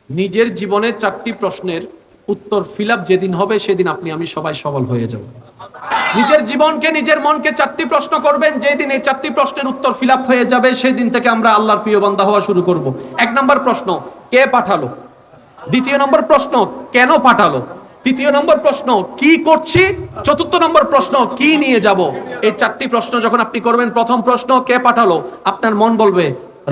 নিজের জীবনে 4টি প্রশ্নের উত্তর ফিল আপ যেদিন হবে সেদিন আপনি আমি সবাই সফল হয়ে যাব। নিজের জীবনকে নিজের মনকে 4টি প্রশ্ন করবেন, যেদিন এই 4টি প্রশ্নের উত্তর ফিল আপ হয়ে যাবে সেদিন থেকে আমরা আল্লাহর প্রিয় বান্দা হওয়া শুরু করব। 1 নম্বর প্রশ্ন, কে পাঠালো? 2য় নম্বর প্রশ্ন, কেন পাঠালো? 3য় নম্বর প্রশ্ন, কি করছি? 4র্থ নম্বর প্রশ্ন, কি নিয়ে যাব? এই 4টি প্রশ্ন যখন আপনি করবেন, প্রথম প্রশ্ন কে পাঠালো, আপনার মন বলবে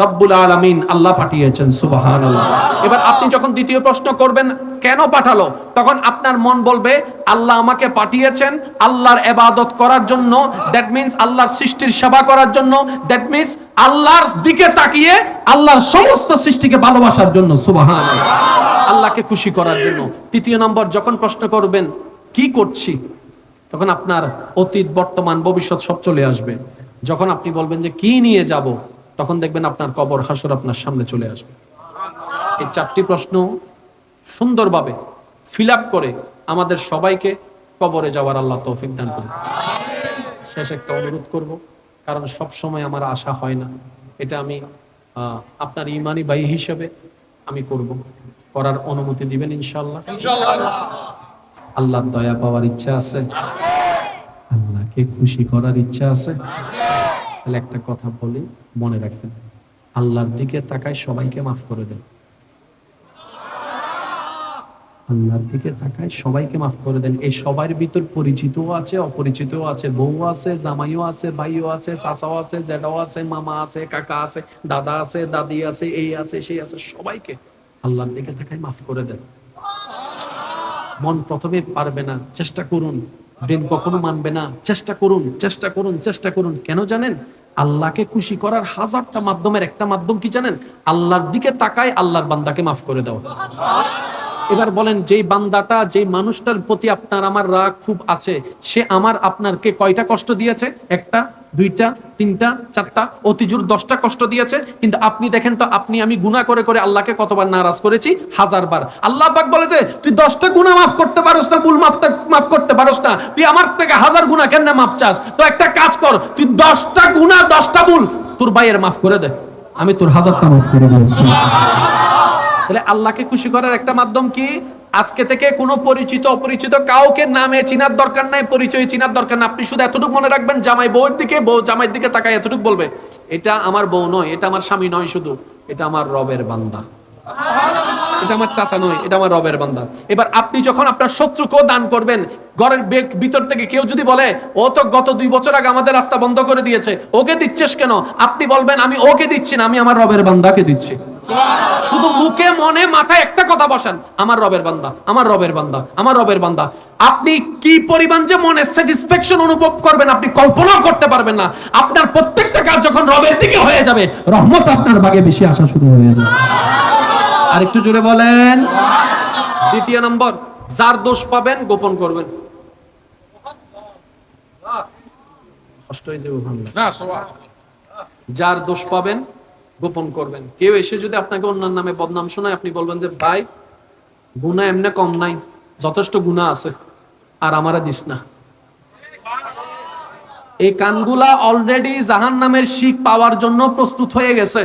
রব্বুল আলামিন, আল্লাহ পাঠিয়েছেন, সুবহানাল্লাহ। এবার আপনি যখন 2য় প্রশ্ন করবেন কেন পাঠালো, তখন আপনার মন বলবে আল্লাহ আমাকে পাঠিয়েছেন আল্লাহর ইবাদত করার জন্য, দ্যাট মিন্স আল্লাহর সৃষ্টির সেবা করার জন্য, দ্যাট মিন্স আল্লাহর দিকে তাকিয়ে আল্লাহর সমস্ত সৃষ্টিকে ভালোবাসার জন্য, সুবহানাল্লাহ, আল্লাহকে খুশি করার জন্য। 3য় নম্বর যখন প্রশ্ন করবেন কি করছি, তখন আপনার অতীত, বর্তমান, ভবিষ্যৎ সব চলে আসবে। যখন আপনি বলবেন যে কি নিয়ে যাব, তখন দেখবেন আপনার কবর, হাসর আপনার সামনে চলে আসবে। এই 4টি প্রশ্ন সুন্দরভাবে ফিল আপ করে আমাদের সবাইকে কবরে যাওয়ার আল্লাহ তৌফিক দান করুন। শেষ একটা অনুরোধ করব, কারণ সব সময় আমার আশা হয় না, এটা আমি আপনার ইমানি ভাই হিসেবে আমি করব, করার অনুমতি দিবেন ইনশাআল্লাহ? আল্লাহর দয়া পাওয়ার ইচ্ছা আছে? আল্লাহকে খুশি করার ইচ্ছা আছে? তাহলে একটা কথা বলি, মনে রাখবেন, আল্লাহর দিকে তাকায় সবাইকে মাফ করে দেন। আল্লাহর দিকে তাকায় সবাইকে মাফ করে দেন। এই সবার ভিতর পরিচিতও আছে, অপরিচিতও আছে, বউ আছে, জামাইও আছে, ভাইও আছে, চাচাও আছে, জেঠাও আছে, মামা আছে, কাকা আছে, দাদা আছে, দাদি আছে, এই আছে, সেই আছে, সবাইকে আল্লাহর দিকে তাকায় মাফ করে দেন। মন প্রথমে পারবে না, চেষ্টা করুন। ব্রেন কখনো মানবে না, চেষ্টা করুন, চেষ্টা করুন, চেষ্টা করুন। কেন জানেন? আল্লাহকে খুশি করার হাজারটা মাধ্যমের একটা মাধ্যম কি জানেন? আল্লাহর দিকে তাকায় আল্লাহর বান্দাকে মাফ করে দাও। এবার বলেন, যেই বান্দাটা, যেই মানুষটার প্রতি আপনার আমার রাগ খুব আছে, সে আমার আপনারকে কয়টা কষ্ট দিয়েছে? 1টা, 2টা, 3টা, 4টা, অতিজুর 10টা কষ্ট দিয়েছে। কিন্তু আপনি দেখেন তো, আপনি আমি গুনাহ করে করে আল্লাহকে কতবার নারাজ করেছি? 1000 বার। আল্লাহ পাক বলেছে তুই 10টা গুনাহ মাফ করতে পারোস না, ভুল মাফ করতে পারোস না, তুই আমার থেকে 1000 গুনাহ কেন মাফ চাস? তো একটা কাজ কর, তুই 10টা গুনাহ, 10টা ভুল তোর ভাইয়ের মাফ করে দে, আমি তোর 1000টা মাফ করে দিয়েছি। তাহলে আল্লাহকে খুশি করার একটা মাধ্যম কি? আজকে থেকে কোনো পরিচিত অপরিচিত কাউকে নামে চিনার দরকার নাই, পরিচয় চিনার দরকার না। আপনি শুধু এতটুকু মনে রাখবেন, জামাই বউয়ের দিকে, বউ জামাইয়ের দিকে তাকায় এতটুকু বলবে, এটা আমার বউ নয়, এটা আমার স্বামী নয়, শুধু এটা আমার রবের বান্দা, এটা আমার চাচা নয়, এটা আমার রবের বান্দা। এবার আপনি যখন আপনার শত্রুকেও দান করবেন, ঘরের ভিতর থেকে কেউ যদি বলে ও তো গত 2 বছর আগে আমাদের রাস্তা বন্ধ করে দিয়েছে, ওকে দিচ্ছিস কেন? আপনি বলবেন আমি ওকে দিচ্ছি না, আমি আমার রবের বান্দাকে দিচ্ছি। শুধু মুখে মনে মাথায় একটা কথা বসান, আমার রবের বান্দা, আমার রবের বান্দা, আমার রবের বান্দা। আপনি কি পরিমাণ যে মনে স্যাটিসফ্যাকশন অনুভব করবেন আপনি কল্পনাও করতে পারবেন না। আপনার প্রত্যেকটা কাজ যখন রবের দিকে হয়ে যাবে, রহমত আপনার ভাগে বেশি আসা শুরু হয়ে যাবে। আর একটু জোরে বলেন। 2য় নম্বর, যার দোষ পাবেন গোপন করবেন। কষ্ট হয়ে যাবে না, যার দোষ পাবেন গোপন করবেন। কেউ এসে যদি আপনাকে অন্যান্য নামে বদনাম শোনায়, আপনি বলবেন যে ভাই গুনাহ এমনি কম নাই, যথেষ্ট গুনাহ আছে, আর আমারে দিস না। এই কানগুলা অলরেডি জাহান্নামের শিক পাওয়ার জন্য প্রস্তুত হয়ে গেছে।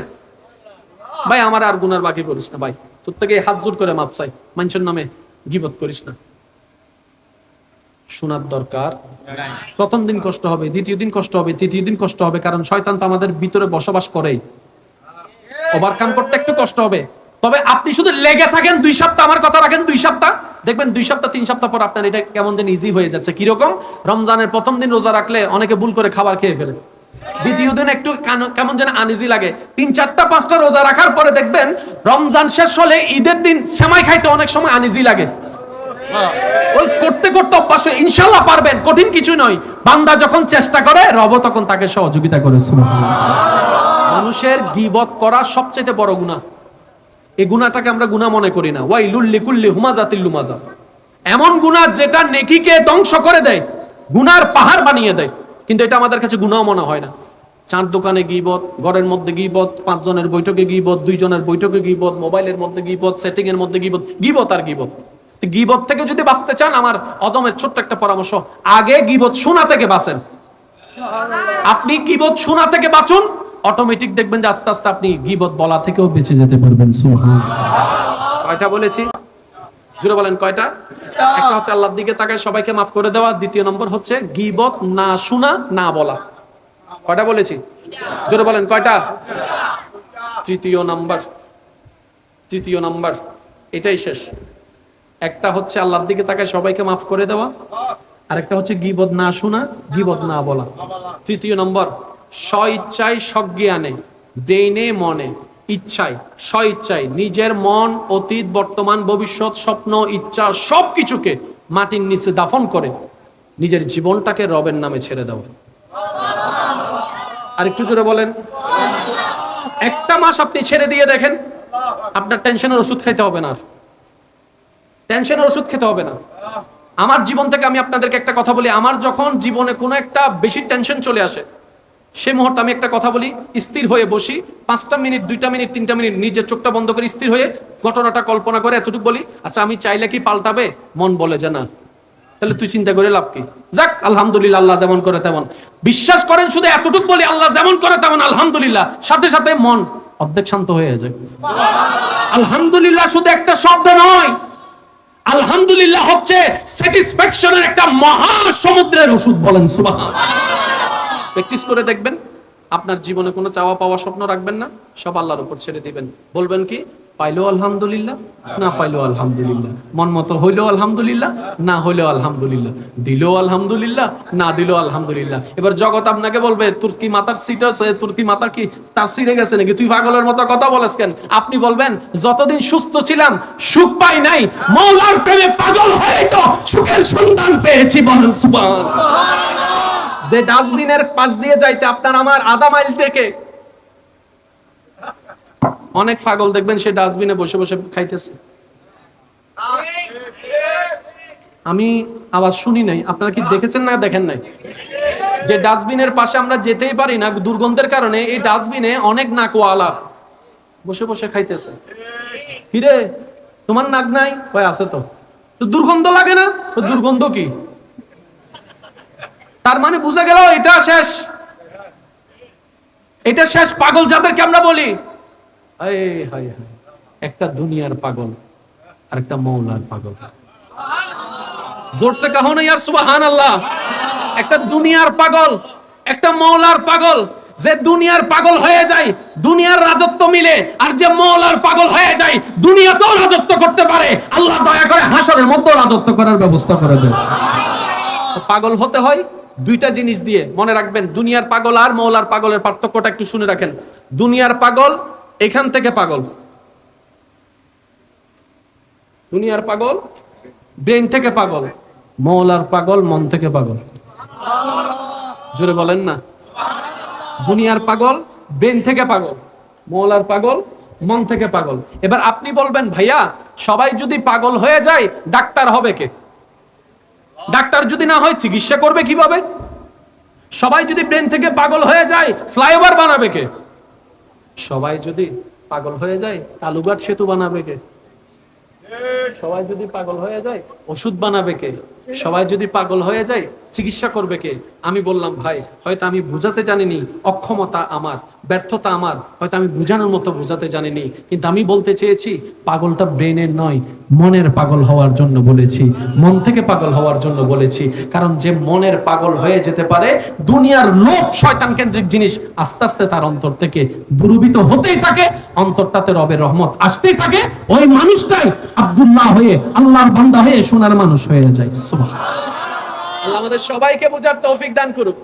ভাই আমার আর গুনার বাকি করিস না, ভাই তোর থেকে হাত জোর করে মাপ চাই, মানুষের নামে গীবত করিস না। শোনার দরকার। প্রথম দিন কষ্ট হবে, 2য় দিন কষ্ট হবে, 3য় দিন কষ্ট হবে, কারণ শয়তান তো আমাদের ভিতরে বসবাস করেই। ওভারকাম করতে একটু কষ্ট হবে। তবে আপনি শুধু লেগে থাকেন 2 সপ্তাহ, আমার কথা রাখেন 2 সপ্তাহ, দেখবেন 2 সপ্তাহ 3 সপ্তাহ পর আপনার এটা কেমন যেন ইজি হয়ে যাচ্ছে। কিরকম? রমজানের প্রথম দিন রোজা রাখলে অনেকে ভুল করে খাবার খেয়ে ফেলে, 2য় দিন একটু কেমন যেন আনইজি লাগে, 3, 4টা 5টা রোজা রাখার পরে দেখবেন রমজান শেষ হলে ঈদের দিন সেমাই খাইতে অনেক সময় আনইজি লাগে। ওই করতে করতে অভ্যাস হয়ে ইনশাআল্লাহ পারবেন, কঠিন কিছু নয়। বান্দা যখন চেষ্টা করে, রব তখন তাকে সহযোগিতা করে। সুবহানাল্লাহ। মানুষের গীবত করা সবচেয়ে বড় গুনাহ। এই গুনাহটাকে আমরা গুনাহ মনে করি না। ওয়াইলুল লিকুল্লি হুমাজাতিল লুমাজা, এমন গুনাহ যেটা নেকিকে ধ্বংস করে দেয়, গুনার পাহাড় বানিয়ে দেয়, কিন্তু এটা আমাদের কাছে গুনাহ মনে হয় না। 4 দোকানে গীবত, ঘরের মধ্যে গীবত, 5 জনের বৈঠকে গীবত, 2 জনের বৈঠকে গীবত, মোবাইলের মধ্যে গীবত, সেটিং এর মধ্যে গীবত, গীবত আর গীবত। গীবত থেকে যদি বাঁচতে চান, আমার অদমের ছোট্ট একটা পরামর্শ, আগে গীবত শোনা থেকে বাঁচেন। আপনি গীবত শোনা থেকে বাঁচুন, অটোমেটিক দেখবেন যে আস্তে আস্তে আপনি গীবত বলা থেকেও বেঁচে যেতে পারবেন। সুবহানাল্লাহ। কয়টা বলেছি? জোরে বলেন কয়টা? একটা হচ্ছে আল্লাহর দিকে তাকায় সবাইকে মাফ করে দেওয়া, দ্বিতীয় নম্বর হচ্ছে গীবত না শোনা না বলা। কয়টা বলেছি? জোরে বলেন কয়টা? তৃতীয় নাম্বার এটাই শেষ। একটা হচ্ছে আল্লাহর দিকে তাকায় সবাইকে মাফ করে দেওয়া, আরেকটা হচ্ছে গীবত না শোনা, গীবত না বলা। তৃতীয় নম্বর স্ব ইচ্ছায় সজ্ঞানে, ব্রেইনে মনে ইচ্ছায় স্ব ইচ্ছায় নিজের মন, অতীত, বর্তমান, ভবিষ্যৎ, স্বপ্ন, ইচ্ছা সবকিছুকে মাটির নিচে দাফন করে নিজের জীবনটাকে রবের নামে ছেড়ে দেওয়া। আর একটু জোরে বলেন। একটা মাস আপনি ছেড়ে দিয়ে দেখেন, আপনার টেনশনের ওষুধ খেতে হবে না, আর টেনশনের ওষুধ খেতে হবে না। আমার জীবন থেকে আমি আপনাদেরকে একটা কথা বলি, আমার যখন জীবনে কোনো একটা বেশি টেনশন চলে আসে, সেই মুহূর্তে আমি একটা কথা বলি, স্থির হয়ে বসি 5টা মিনিট, 2টা মিনিট, 3টা মিনিট নিজের চোখটা বন্ধ করে স্থির হয়ে ঘটনাটা কল্পনা করে এতটুকু বলি, আচ্ছা আমি চাইলে কি পাল্টাবে? মন বলে যে না। তাহলে তুই চিন্তা করে লাভ কি? যাক আলহামদুলিল্লাহ, আল্লাহ যেমন করে তেমন। বিশ্বাস করেন শুধু এতটুকু বলি, আল্লাহ যেমন করে তেমন আলহামদুলিল্লাহ, সাথে সাথে মন অর্ধেক শান্ত হয়ে যায়। আলহামদুলিল্লাহ শুধু একটা শব্দ নয়, আলহামদুলিল্লাহ হচ্ছে স্যাটিসফ্যাকশনের একটা মহা সমুদ্রের ওষুধ। বলেন সুবহানাল্লাহ। প্র্যাকটিস করে দেখবেন, আপনার জীবনে কোনো চাওয়া পাওয়া স্বপ্ন রাখবেন না, সব আল্লাহর উপর ছেড়ে দিবেন। বলবেন কি? পাইলেও আলহামদুলিল্লাহ, না পাইলেও আলহামদুলিল্লাহ, মন মতো হইলেও আলহামদুলিল্লাহ, না হইলেও আলহামদুলিল্লাহ, দিলেও আলহামদুলিল্লাহ, না দিলেও আলহামদুলিল্লাহ। এবার জগৎ আপনাকে বলবে তোর কি মাথার সিট আছে, তোর কি মাথা কি তার সিটে গেছে নাকি, তুই পাগলের মতো কথা বলেছ কেন? আপনি বলবেন যতদিন সুস্থ ছিলাম সুখ পাই নাই, মওলার প্রেমে পাগল হয়ে তো সুখের সন্ধান পেয়েছি। বলেন সুবহানাল্লাহ। যে ডাস্টবিনের পাশ দিয়ে যাইতে আপনার আমার আধা মাইল থেকে অনেক পাগল দেখবেন সে ডাস্টবিনে বসে বসে খাইতেছে। আমি আওয়াজ শুনি নাই, আপনারা কি দেখেছেন না দেখেন নাই? যে ডাস্টবিনের পাশে আমরা যেতেই পারি না দুর্গন্ধের কারণে, এই ডাস্টবিনে অনেক নাকওয়ালা বসে বসে খাইতেছে। হিরে তোমার নাক নাই? কয় আছে তো। তো দুর্গন্ধ লাগে না? তো দুর্গন্ধ কি? তার মানে বুঝা গেল এটা শেষ, এটা শেষ। পাগল যাদেরকে আমরা বলি, একটা দুনিয়ার পাগল আর একটা মওলার পাগল। জোরসে কাহো না ইয়ার সুবহানাল্লাহ। একটা দুনিয়ার পাগল, একটা মওলার পাগল। যে দুনিয়ার পাগল হয়ে যায় দুনিয়ার রাজত্ব মিলে, আর যে মওলার পাগল হয়ে যায় দুনিয়াতেও রাজত্ব করতে পারে। আল্লাহ দয়া করে হাসরের মধ্যে রাজত্ব করার ব্যবস্থা করে দেয়। পাগল হতে হয় দুইটা জিনিস দিয়ে, মনে রাখবেন। দুনিয়ার পাগল আর মওলার পাগলের পার্থক্যটা একটু শুনে রাখেন। দুনিয়ার পাগল এখান থেকে পাগল, দুনিয়ার পাগল ব্রেন থেকে পাগল, মওলার পাগল মন থেকে পাগল। জোরে বলেন না। দুনিয়ার পাগল ব্রেন থেকে পাগল, মওলার পাগল মন থেকে পাগল। এবার আপনি বলবেন ভাইয়া সবাই যদি পাগল হয়ে যায় ডাক্তার হবে কে? ডাক্তার যদি না হয় চিকিৎসা করবে কিভাবে? সবাই যদি ব্রেন থেকে পাগল হয়ে যায় ফ্লাইওভার বানাবে কে? সবাই যদি পাগল হয়ে যায় কালুঘাট সেতু বানাবে কে? সবাই যদি পাগল হয়ে যায় ওষুধ বানাবে কে? সবাই যদি পাগল হয়ে যায় চিকিৎসা করবে কে? আমি বললাম ভাই হয়তো আমি বুঝাতে জানিনি, অক্ষমতা আমার, ব্যর্থতা আমার, হয়তো আমি বুঝানোর মতো বুঝাতে জানিনি, কিন্তু আমি বলতে চেয়েছি পাগলটা ব্রেনের নয় মনের পাগল হওয়ার জন্য বলেছি, মন থেকে পাগল হওয়ার জন্য বলেছি। কারণ যে মনের পাগল হয়ে যেতে পারে, দুনিয়ার লোভ শয়তান কেন্দ্রিক জিনিস আস্তে আস্তে তার অন্তর থেকে দূরীভূত হতেই থাকে, অন্তরটাতে রবের রহমত আসতেই থাকে, ওই মানুষটাই আব্দুল্লাহ হয়ে আল্লাহর বান্দা হয়ে সোনার মানুষ হয়ে যায়। সুবহানাল্লাহ। আল্লাহ আমাদের সবাইকে বুঝার তৌফিক দান করুক।